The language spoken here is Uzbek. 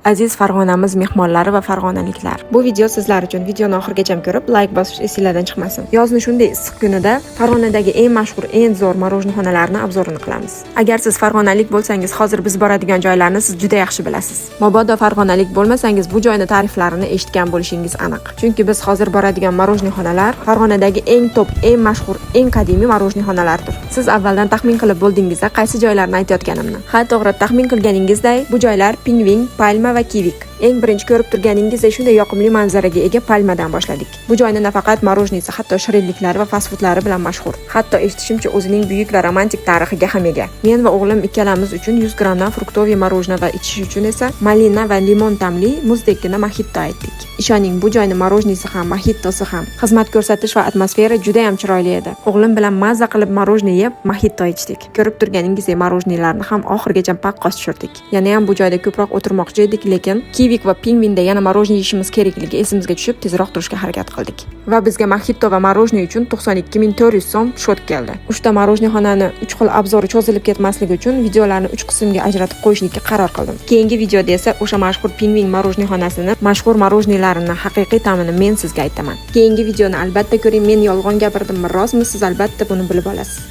Aziz Farg'onamiz mehmonlari va farg'onaliklar. Bu video sizlar uchun. Videoni oxirigacha ko'rib, like bosish esingizdan chiqmasin. Yozni shunday issiq kunida Farg'onadagi eng mashhur, eng zo'r marojnihonalarni obzorini qilamiz. Agar siz farg'onalik bo'lsangiz, hozir biz boradigan joylarni siz juda yaxshi bilasiz. Mabodo farg'onalik bo'lmasangiz, bu joyni ta'riflarini eshitgan bo'lishingiz aniq. Chunki biz hozir boradigan marojnihonalar Farg'onadagi eng top, eng mashhur, eng qadimiy marojnihonalardir. Siz avvaldan taxmin qilib bo'ldingizda qaysi joylarni aytayotganimni. Ha, to'g'ri, taxmin qilganingizday, bu joylar Pingvin, Palma va Kivik. Eng birinchi ko'rib turganingizdek shunday yoqimli manzaraga ega Palmadan boshladik. Bu joyni nafaqat marojnisi, hatto shirinliklari va fast-foodlari bilan mashhur. Hatto eshitishimcha o'zining buyuk va romantik tarixiga ham ega. Men va o'g'lim ikkalamiz uchun 100 grammdan fruktoviy marojna va ichish uchun esa malina va limon ta'mli muzdekkina mojito aytdik. Ishoning, bu joyni marojnisi ham, mojitosi ham, xizmat ko'rsatish va atmosfera juda ham chiroyli edi. O'g'lim bilan mazza qilib marojna yeb, mojito ichdik. Ko'rib turganingizdek marojnilarni ham oxirigacha paqqos tushirdik. Yana ham bu joyda ko'proq o'tirmoqchi edik, lekin Kivik va Pingvinda yana marojna yeyishimiz kerakligi esimizga tushib, tezroq turishga harakat qildik. Va bizga mojito va marojna uchun 92.400 so'm shot keldi. Uchta marojnixonani 3 xil obzori cho'zilib ketmasligi uchun videolarni 3 qismga ajratib qo'yishga qaror qildim. Keyingi videoda esa o'sha mashhur Pingvin marojnixonasini, mashhur marojnilarini haqiqiy ta'mini men sizga aytaman. Keyingi videoni albatta ko'ring. Men yolg'on gapirdim, rostmi? Siz albatta buni bilib olasiz.